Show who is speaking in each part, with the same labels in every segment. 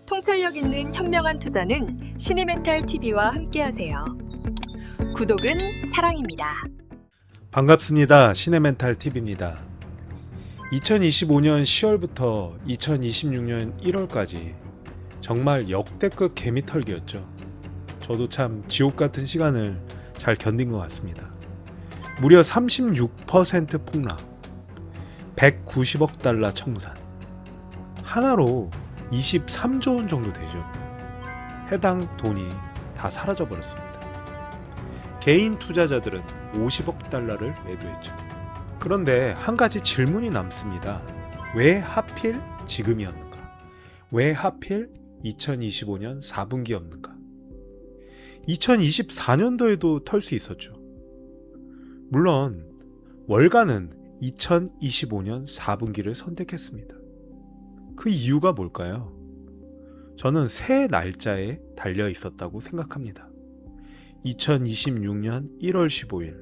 Speaker 1: 통찰력 있는 현명한 투자는 시니멘탈TV와 함께하세요. 구독은 사랑입니다.
Speaker 2: 반갑습니다. 시네멘탈TV입니다. 2025년 10월부터 2026년 1월까지 정말 역대급 개미털기였죠. 저도 참 지옥같은 시간을 잘 견딘 것 같습니다. 무려 36% 폭락, 190억 달러 청산, 하나로 23조 원 정도 되죠. 해당 돈이 다 사라져버렸습니다. 개인 투자자들은 50억 달러를 매도했죠. 그런데 한 가지 질문이 남습니다. 왜 하필 지금이었는가? 왜 하필 2025년 4분기였는가? 2024년도에도 털 수 있었죠. 물론 월가는 2025년 4분기를 선택했습니다. 그 이유가 뭘까요? 저는 새 날짜에 달려 있었다고 생각합니다. 2026년 1월 15일,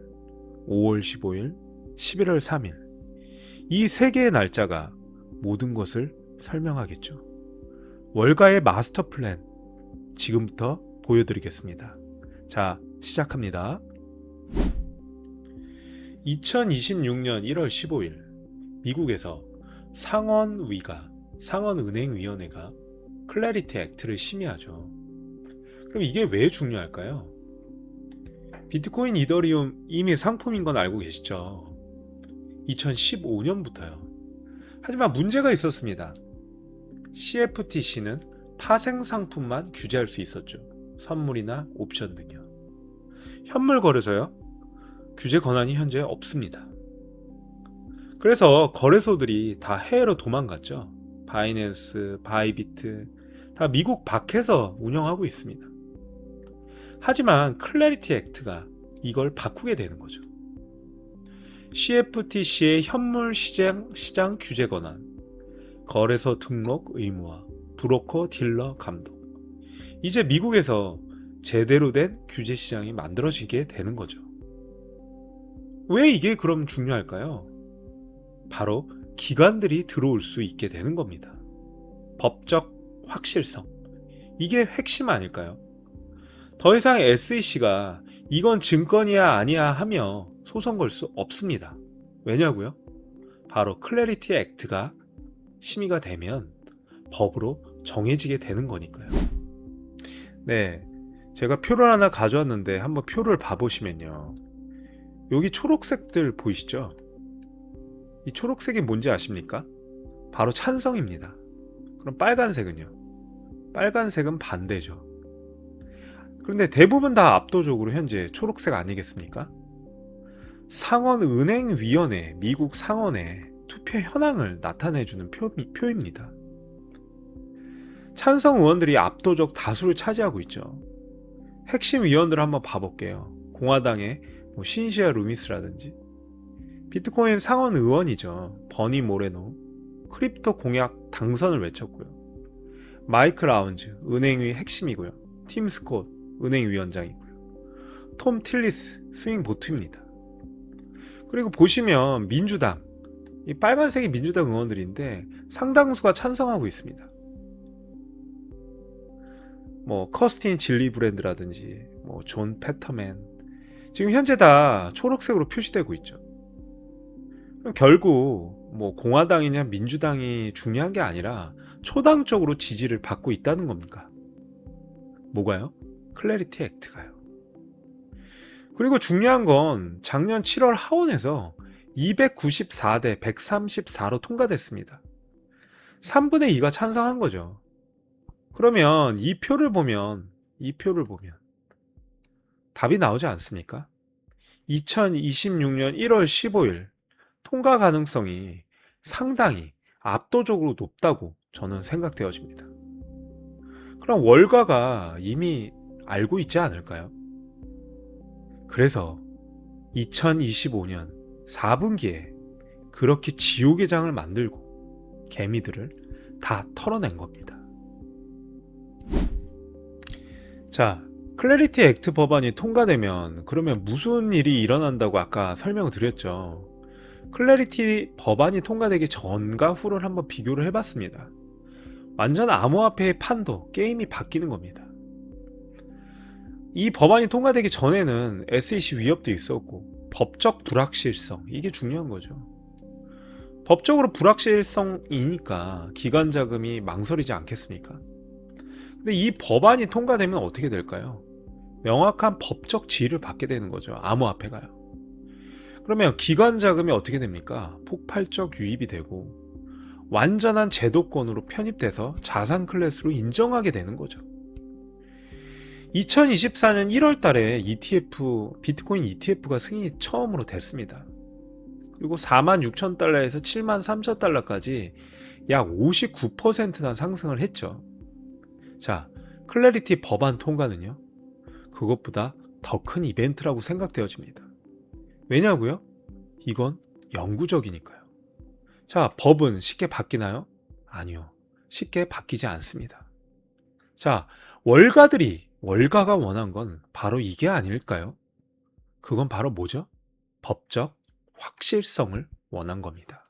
Speaker 2: 5월 15일, 11월 3일 이 세 개의 날짜가 모든 것을 설명하겠죠. 월가의 마스터 플랜 지금부터 보여드리겠습니다. 자, 시작합니다. 2026년 1월 15일 미국에서 상원은행위원회가 클래리티 액트를 심의하죠. 그럼 이게 왜 중요할까요? 비트코인, 이더리움 이미 상품인 건 알고 계시죠? 2015년부터요. 하지만 문제가 있었습니다. CFTC는 파생 상품만 규제할 수 있었죠. 선물이나 옵션 등요. 현물 거래소요? 규제 권한이 현재 없습니다. 그래서 거래소들이 다 해외로 도망갔죠. 바이낸스, 바이비트 다 미국 밖에서 운영하고 있습니다. 하지만 클래리티 액트가 이걸 바꾸게 되는 거죠. CFTC의 현물 시장 규제 권한, 거래소 등록 의무화, 브로커 딜러 감독. 이제 미국에서 제대로 된 규제 시장이 만들어지게 되는 거죠. 왜 이게 그럼 중요할까요? 바로 기관들이 들어올 수 있게 되는 겁니다. 법적 확실성. 이게 핵심 아닐까요? 더 이상 SEC가 이건 증권이야 아니야 하며 소송 걸 수 없습니다. 왜냐고요? 바로 클래리티 액트가 심의가 되면 법으로 정해지게 되는 거니까요. 네, 제가 표를 하나 가져왔는데 한번 표를 봐보시면요. 여기 초록색들 보이시죠? 이 초록색이 뭔지 아십니까? 바로 찬성입니다. 그럼 빨간색은요? 빨간색은 반대죠. 그런데 대부분 다 압도적으로 현재 초록색 아니겠습니까? 상원은행위원회, 미국 상원의 투표 현황을 나타내주는 표입니다. 찬성 의원들이 압도적 다수를 차지하고 있죠. 핵심 위원들을 한번 봐볼게요. 공화당의 신시아 루미스라든지, 비트코인 상원 의원이죠. 버니 모레노, 크립토 공약 당선을 외쳤고요. 마이크 라운즈, 은행위 핵심이고요. 팀 스콧, 은행위원장이고요. 톰 틸리스, 스윙 보트입니다. 그리고 보시면 민주당, 이 빨간색이 민주당 의원들인데 상당수가 찬성하고 있습니다. 커스틴 질리 브랜드라든지, 존 패터맨, 지금 현재 다 초록색으로 표시되고 있죠. 결국 공화당이냐 민주당이 중요한 게 아니라 초당적으로 지지를 받고 있다는 겁니까? 뭐가요? 클래리티 액트가요. 그리고 중요한 건 작년 7월 하원에서 294대 134로 통과됐습니다. 3분의 2가 찬성한 거죠. 그러면 이 표를 보면 답이 나오지 않습니까? 2026년 1월 15일 통과 가능성이 상당히 압도적으로 높다고 저는 생각되어집니다. 그럼 월가가 이미 알고 있지 않을까요? 그래서 2025년 4분기에 그렇게 지옥의 장을 만들고 개미들을 다 털어낸 겁니다. 자, 클래리티 액트 법안이 통과되면 그러면 무슨 일이 일어난다고 아까 설명을 드렸죠. 클래리티 법안이 통과되기 전과 후를 한번 비교를 해봤습니다. 완전 암호화폐의 판도, 게임이 바뀌는 겁니다. 이 법안이 통과되기 전에는 SEC 위협도 있었고 법적 불확실성, 이게 중요한 거죠. 법적으로 불확실성이니까 기관 자금이 망설이지 않겠습니까? 근데 이 법안이 통과되면 어떻게 될까요? 명확한 법적 지위를 받게 되는 거죠. 암호화폐가요. 그러면 기관 자금이 어떻게 됩니까? 폭발적 유입이 되고 완전한 제도권으로 편입돼서 자산 클래스로 인정하게 되는 거죠. 2024년 1월 달에 비트코인 ETF가 승인이 처음으로 됐습니다. 그리고 46,000달러에서 73,000달러까지 약 59%나 상승을 했죠. 자, 클래리티 법안 통과는요, 그것보다 더 큰 이벤트라고 생각되어집니다. 왜냐고요? 이건 영구적이니까요. 자, 법은 쉽게 바뀌나요? 아니요. 쉽게 바뀌지 않습니다. 자, 월가가 원한 건 바로 이게 아닐까요? 그건 바로 뭐죠? 법적 확실성을 원한 겁니다.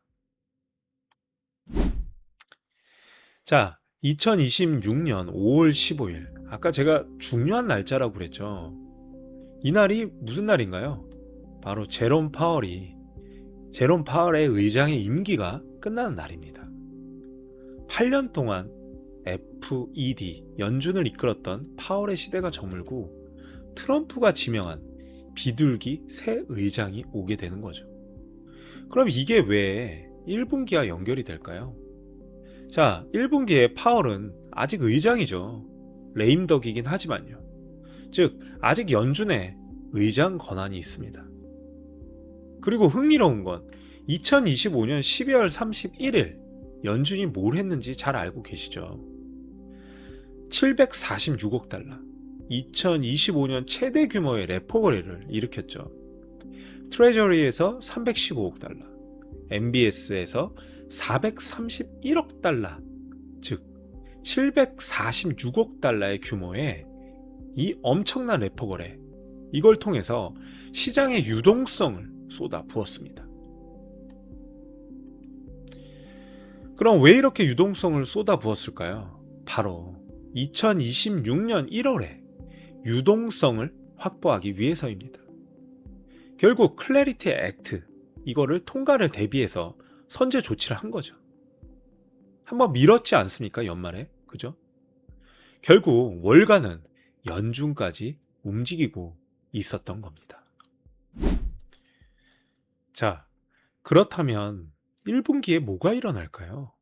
Speaker 2: 자, 2026년 5월 15일. 아까 제가 중요한 날짜라고 그랬죠. 이날이 무슨 날인가요? 바로 제롬 파월의 의장의 임기가 끝나는 날입니다. 8년 동안 FED, 연준을 이끌었던 파월의 시대가 저물고 트럼프가 지명한 비둘기 새 의장이 오게 되는 거죠. 그럼 이게 왜 1분기와 연결이 될까요? 자, 1분기에 파월은 아직 의장이죠. 레임덕이긴 하지만요. 즉, 아직 연준에 의장 권한이 있습니다. 그리고 흥미로운 건 2025년 12월 31일 연준이 뭘 했는지 잘 알고 계시죠? 746억 달러, 2025년 최대 규모의 레포 거래를 일으켰죠. 트레저리에서 315억 달러, MBS에서 431억 달러, 즉 746억 달러의 규모의 이 엄청난 레포 거래, 이걸 통해서 시장의 유동성을 쏟아 부었습니다. 그럼 왜 이렇게 유동성을 쏟아 부었을까요? 바로 2026년 1월에 유동성을 확보하기 위해서입니다. 결국 클래리티 액트, 이거를 통과를 대비해서 선제 조치를 한 거죠. 한번 미뤘지 않습니까? 연말에. 그죠? 결국 월가는 연준까지 움직이고 있었던 겁니다. 자, 그렇다면 1분기에 뭐가 일어날까요?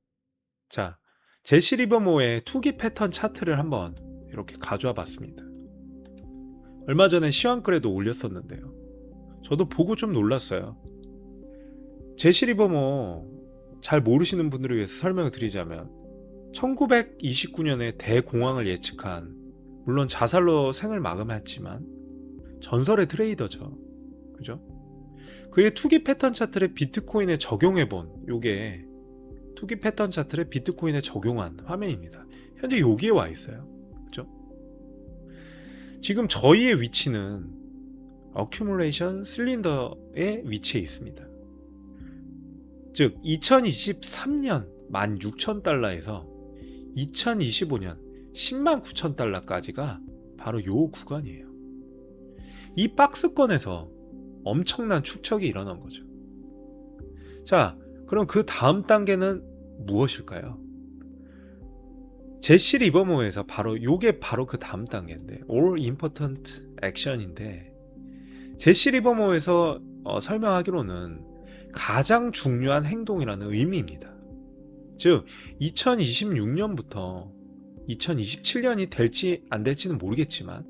Speaker 2: 자, 제시 리버모어의 투기 패턴 차트를 한번 이렇게 가져와 봤습니다. 얼마 전에 시황글에도 올렸었는데요. 저도 보고 좀 놀랐어요. 제시 리버모어 잘 모르시는 분들을 위해서 설명을 드리자면 1929년에 대공황을 예측한, 물론 자살로 생을 마감했지만 전설의 트레이더죠. 그죠? 그의 투기 패턴 차트를 비트코인에 적용해본, 요게 투기 패턴 차트를 비트코인에 적용한 화면입니다. 현재 여기에 와 있어요. 그죠? 지금 저희의 위치는 어큐뮬레이션 실린더의 위치에 있습니다. 즉 2023년 16,000달러에서 2025년 109,000달러까지가 바로 요 구간이에요. 이 박스권에서 엄청난 축적이 일어난 거죠. 자, 그럼 그 다음 단계는 무엇일까요? 제시 리버모어에서 바로 요게 바로 그 다음 단계인데, All Important Action인데, 제시 리버모어에서 설명하기로는 가장 중요한 행동이라는 의미입니다. 즉 2026년부터 2027년이 될지 안 될지는 모르겠지만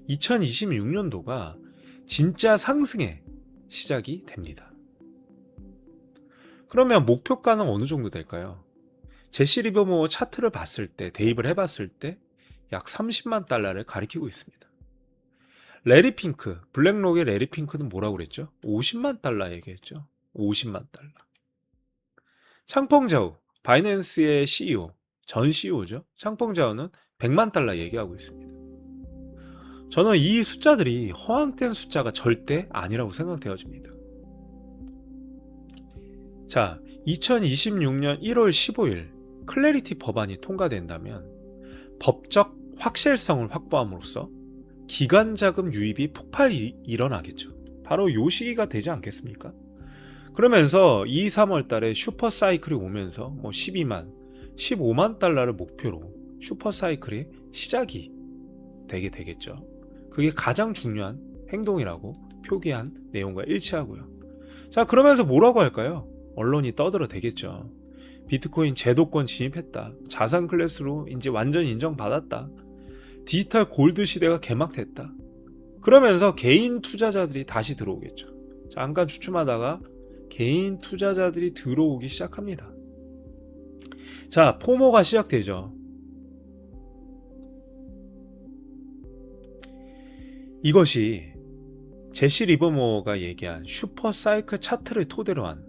Speaker 2: 2026년도가 진짜 상승의 시작이 됩니다. 그러면 목표가는 어느 정도 될까요? 제시 리버모어 차트를 봤을 때, 대입을 해봤을 때 약 30만 달러를 가리키고 있습니다. 레리 핑크, 블랙록의 레리 핑크는 뭐라고 그랬죠? 50만 달러 얘기했죠. 50만 달러. 창펑자우, 바이낸스의 CEO, 전 CEO죠. 창펑자우는 100만 달러 얘기하고 있습니다. 저는 이 숫자들이 허황된 숫자가 절대 아니라고 생각되어집니다. 자, 2026년 1월 15일 클래리티 법안이 통과된다면 법적 확실성을 확보함으로써 기관자금 유입이 폭발이 일어나겠죠. 바로 요 시기가 되지 않겠습니까? 그러면서 2, 3월 달에 슈퍼사이클이 오면서 12만, 15만 달러를 목표로 슈퍼사이클의 시작이 되게 되겠죠. 그게 가장 중요한 행동이라고 표기한 내용과 일치하고요. 자, 그러면서 뭐라고 할까요? 언론이 떠들어 대겠죠. 비트코인 제도권 진입했다. 자산 클래스로 이제 완전 인정받았다. 디지털 골드 시대가 개막됐다. 그러면서 개인 투자자들이 다시 들어오겠죠. 잠깐 주춤하다가 개인 투자자들이 들어오기 시작합니다. 자, 포모가 시작되죠. 이것이 제시 리버모어가 얘기한 슈퍼사이클 차트를 토대로 한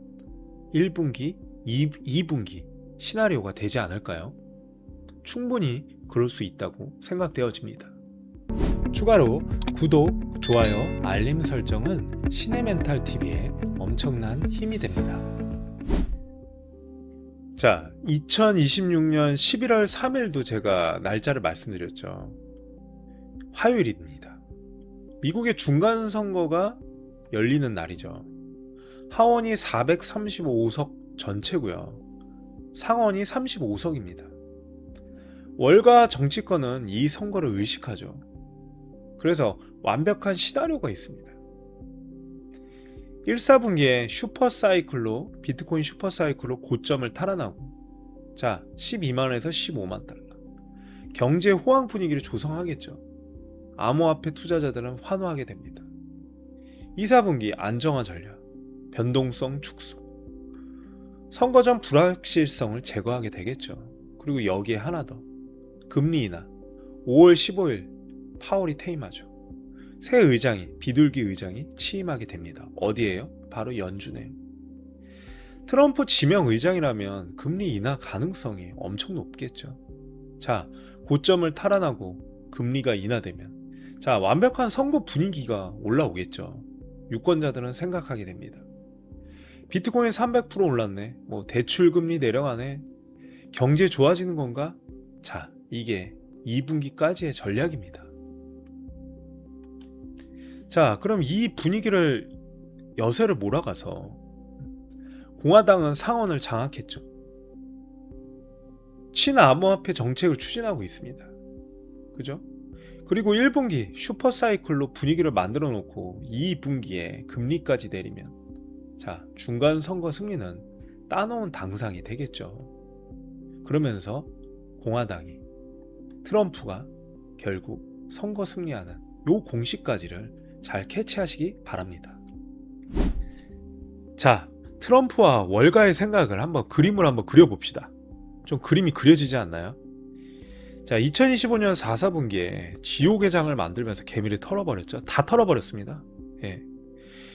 Speaker 2: 1분기, 2분기 시나리오가 되지 않을까요? 충분히 그럴 수 있다고 생각되어집니다. 추가로 구독, 좋아요, 알림 설정은 시네멘탈TV에 엄청난 힘이 됩니다. 자, 2026년 11월 3일도 제가 날짜를 말씀드렸죠. 화요일입니다. 미국의 중간선거가 열리는 날이죠. 하원이 435석 전체고요. 상원이 35석입니다. 월가 정치권은 이 선거를 의식하죠. 그래서 완벽한 시나리오가 있습니다. 1, 4분기에 슈퍼사이클로 비트코인 슈퍼사이클로 고점을 탈환하고 자 12만원에서 15만 달러 경제 호황 분위기를 조성하겠죠. 암호화폐 투자자들은 환호하게 됩니다. 2, 4분기 안정화 전략, 변동성 축소, 선거 전 불확실성을 제거하게 되겠죠. 그리고 여기에 하나 더, 금리 인하, 5월 15일 파월이 퇴임하죠. 새 의장이, 비둘기 의장이 취임하게 됩니다. 어디예요? 바로 연준에. 트럼프 지명 의장이라면 금리 인하 가능성이 엄청 높겠죠. 자, 고점을 탈환하고 금리가 인하되면 자, 완벽한 선거 분위기가 올라오겠죠. 유권자들은 생각하게 됩니다. 비트코인 300% 올랐네. 대출 금리 내려가네. 경제 좋아지는 건가? 자, 이게 2분기까지의 전략입니다. 자, 그럼 이 분위기를 여세를 몰아가서 공화당은 상원을 장악했죠. 친암호화폐 정책을 추진하고 있습니다. 그죠? 그리고 1분기 슈퍼사이클로 분위기를 만들어 놓고 2분기에 금리까지 내리면 자, 중간 선거 승리는 따놓은 당상이 되겠죠. 그러면서 공화당이 트럼프가 결국 선거 승리하는 요 공식까지를 잘 캐치하시기 바랍니다. 자, 트럼프와 월가의 생각을 그림을 한번 그려봅시다. 좀 그림이 그려지지 않나요? 자, 2025년 4, 4분기에 지옥의 장을 만들면서 개미를 털어버렸죠. 다 털어버렸습니다. 예.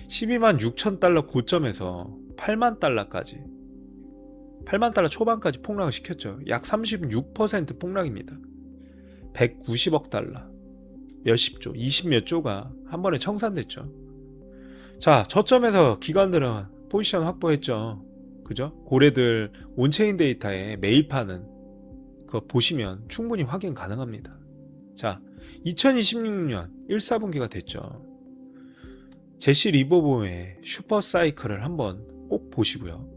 Speaker 2: 12만 6천 달러 고점에서 8만 달러까지 8만 달러 초반까지 폭락을 시켰죠. 약 36% 폭락입니다. 190억 달러 몇십 조, 20몇 조가 한 번에 청산됐죠. 자, 저점에서 기관들은 포지션 확보했죠. 그죠? 고래들 온체인 데이터에 매입하는 그거 보시면 충분히 확인 가능합니다. 자, 2026년 1, 4분기가 됐죠. 제시 리버모어의 슈퍼사이클을 한번 꼭 보시고요.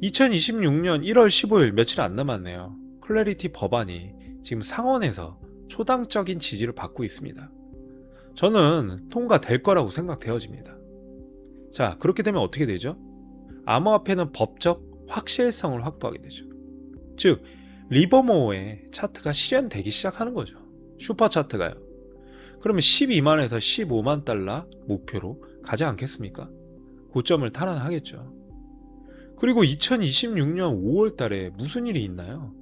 Speaker 2: 2026년 1월 15일 며칠 안 남았네요. 클래리티 법안이 지금 상원에서 초당적인 지지를 받고 있습니다. 저는 통과될 거라고 생각되어집니다. 자, 그렇게 되면 어떻게 되죠? 암호화폐는 법적 확실성을 확보하게 되죠. 즉, 리버모어의 차트가 실현되기 시작하는 거죠. 슈퍼 차트가요. 그러면 12만에서 15만 달러 목표로 가지 않겠습니까? 고점을 탈환하겠죠. 그리고 2026년 5월 달에 무슨 일이 있나요?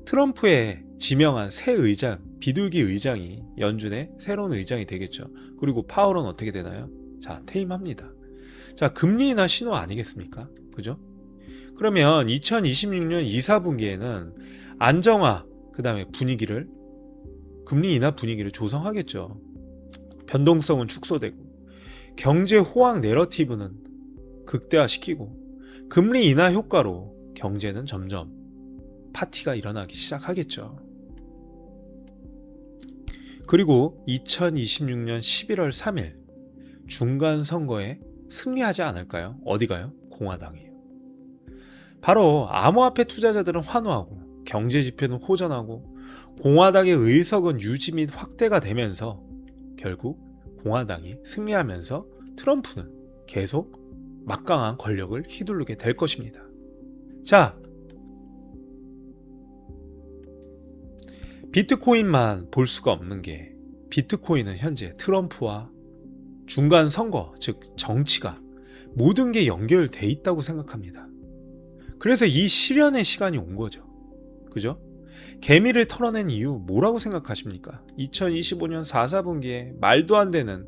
Speaker 2: 트럼프의 지명한 새 의장, 비둘기 의장이 연준의 새로운 의장이 되겠죠. 그리고 파월은 어떻게 되나요? 자, 퇴임합니다. 자, 금리 인하 신호 아니겠습니까? 그죠? 그러면 2026년 2, 4분기에는 안정화, 그 다음에 금리 인하 분위기를 조성하겠죠. 변동성은 축소되고, 경제 호황 내러티브는 극대화시키고, 금리 인하 효과로 경제는 점점 파티가 일어나기 시작하겠죠. 그리고 2026년 11월 3일 중간 선거에 승리하지 않을까요? 어디가요? 공화당이에요. 바로 암호화폐 투자자들은 환호하고 경제 지표는 호전하고 공화당의 의석은 유지 및 확대가 되면서 결국 공화당이 승리하면서 트럼프는 계속 막강한 권력을 휘두르게 될 것입니다. 자, 비트코인만 볼 수가 없는 게 비트코인은 현재 트럼프와 중간 선거, 즉 정치가 모든 게 연결돼 있다고 생각합니다. 그래서 이 실현의 시간이 온 거죠. 그죠? 개미를 털어낸 이유 뭐라고 생각하십니까? 2025년 4, 4분기에 말도 안 되는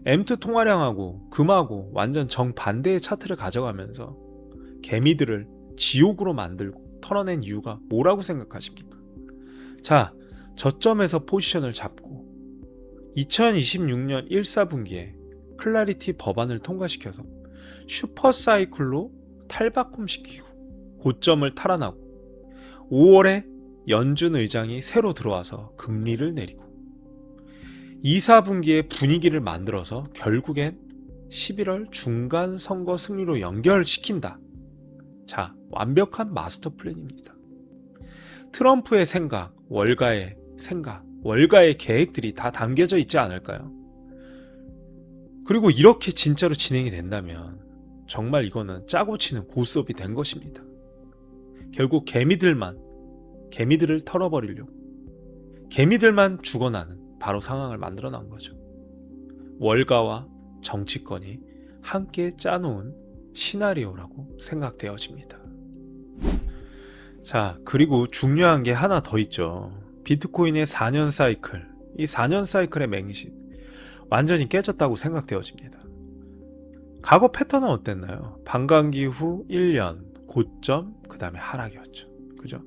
Speaker 2: M2 통화량하고 금하고 완전 정반대의 차트를 가져가면서 개미들을 지옥으로 만들고 털어낸 이유가 뭐라고 생각하십니까? 자, 저점에서 포지션을 잡고 2026년 1, 4분기에 클래리티 법안을 통과시켜서 슈퍼사이클로 탈바꿈시키고 고점을 탈환하고 5월에 연준 의장이 새로 들어와서 금리를 내리고 2, 4분기에 분위기를 만들어서 결국엔 11월 중간 선거 승리로 연결시킨다. 자, 완벽한 마스터 플랜입니다. 트럼프의 생각, 월가의 생각, 월가의 계획들이 다 담겨져 있지 않을까요? 그리고 이렇게 진짜로 진행이 된다면 정말 이거는 짜고 치는 고스톱이 된 것입니다. 결국 개미들을 털어버리려고 개미들만 죽어나는 바로 상황을 만들어 놓은 거죠. 월가와 정치권이 함께 짜놓은 시나리오라고 생각되어집니다. 자, 그리고 중요한 게 하나 더 있죠. 비트코인의 4년 사이클, 이 4년 사이클의 맹신 완전히 깨졌다고 생각되어집니다. 과거 패턴은 어땠나요? 반감기 후 1년 고점, 그 다음에 하락이었죠. 그죠?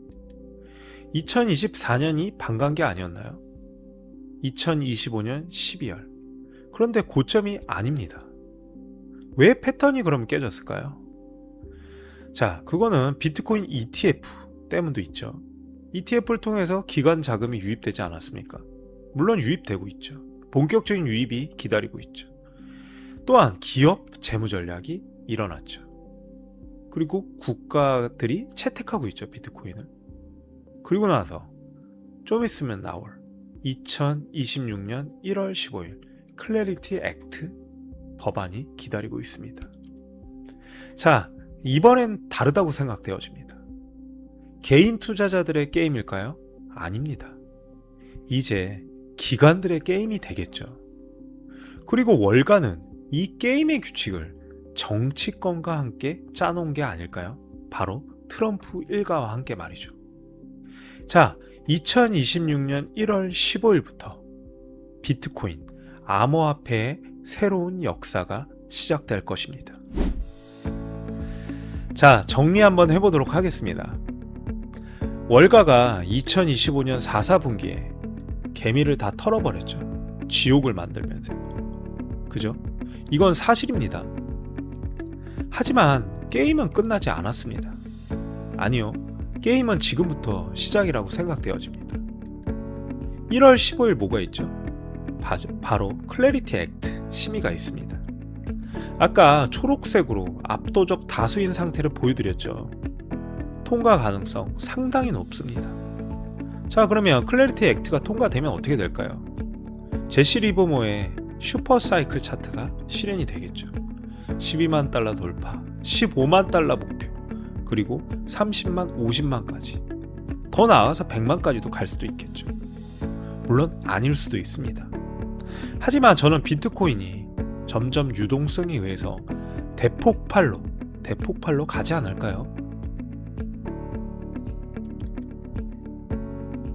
Speaker 2: 2024년이 반감기 아니었나요? 2025년 12월. 그런데 고점이 아닙니다. 왜 패턴이 그럼 깨졌을까요? 자, 그거는 비트코인 ETF 때문도 있죠. ETF를 통해서 기관 자금이 유입되지 않았습니까? 물론 유입되고 있죠. 본격적인 유입이 기다리고 있죠. 또한 기업 재무 전략이 일어났죠. 그리고 국가들이 채택하고 있죠, 비트코인을. 그리고 나서 좀 있으면 나올 2026년 1월 15일 클래리티 액트 법안이 기다리고 있습니다. 자, 이번엔 다르다고 생각되어집니다. 개인 투자자들의 게임일까요? 아닙니다. 이제 기관들의 게임이 되겠죠. 그리고 월가는 이 게임의 규칙을 정치권과 함께 짜놓은 게 아닐까요? 바로 트럼프 일가와 함께 말이죠. 자, 2026년 1월 15일부터 비트코인, 암호화폐의 새로운 역사가 시작될 것입니다. 자, 정리 한번 해보도록 하겠습니다. 월가가 2025년 4, 4분기에 개미를 다 털어버렸죠. 지옥을 만들면서. 그죠? 이건 사실입니다. 하지만 게임은 끝나지 않았습니다. 아니요. 게임은 지금부터 시작이라고 생각되어집니다. 1월 15일 뭐가 있죠? 바로 클래리티 액트 심의가 있습니다. 아까 초록색으로 압도적 다수인 상태를 보여드렸죠. 통과 가능성 상당히 높습니다. 자, 그러면 클래리티 액트가 통과되면 어떻게 될까요? 제시 리버모의 슈퍼사이클 차트가 실현이 되겠죠. 12만 달러 돌파, 15만 달러 목표, 그리고 30만, 50만까지. 더 나아가서 100만까지도 갈 수도 있겠죠. 물론 아닐 수도 있습니다. 하지만 저는 비트코인이 점점 유동성에 의해서 대폭발로 가지 않을까요?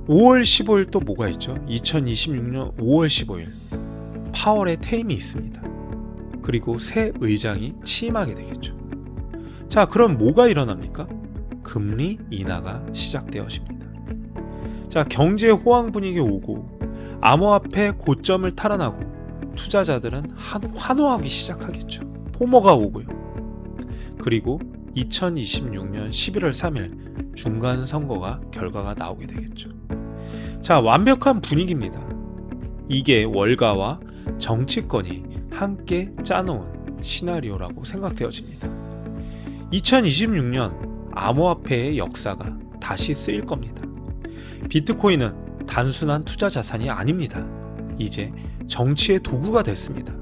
Speaker 2: 5월 15일 또 뭐가 있죠? 2026년 5월 15일 파월의 퇴임이 있습니다. 그리고 새 의장이 취임하게 되겠죠. 자, 그럼 뭐가 일어납니까? 금리 인하가 시작되어집니다. 자, 경제 호황 분위기 오고 암호화폐 고점을 탈환하고 투자자들은 환호하기 시작하겠죠. 포모가 오고요. 그리고 2026년 11월 3일 중간 선거가 결과가 나오게 되겠죠. 자, 완벽한 분위기입니다. 이게 월가와 정치권이 함께 짜놓은 시나리오라고 생각되어집니다. 2026년 암호화폐의 역사가 다시 쓰일 겁니다. 비트코인은 단순한 투자 자산이 아닙니다. 이제 정치의 도구가 됐습니다.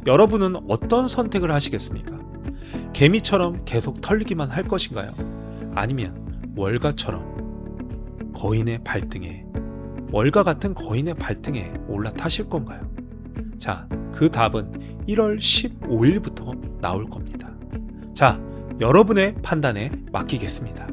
Speaker 2: 여러분은 어떤 선택을 하시겠습니까? 개미처럼 계속 털리기만 할 것인가요? 아니면 월가 같은 거인의 발등에 올라타실 건가요? 자, 그 답은 1월 15일부터 나올 겁니다. 자, 여러분의 판단에 맡기겠습니다.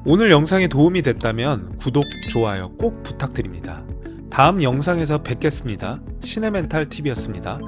Speaker 2: 오늘 영상이 도움이 됐다면 구독, 좋아요 꼭 부탁드립니다. 다음 영상에서 뵙겠습니다. 신의멘탈TV였습니다.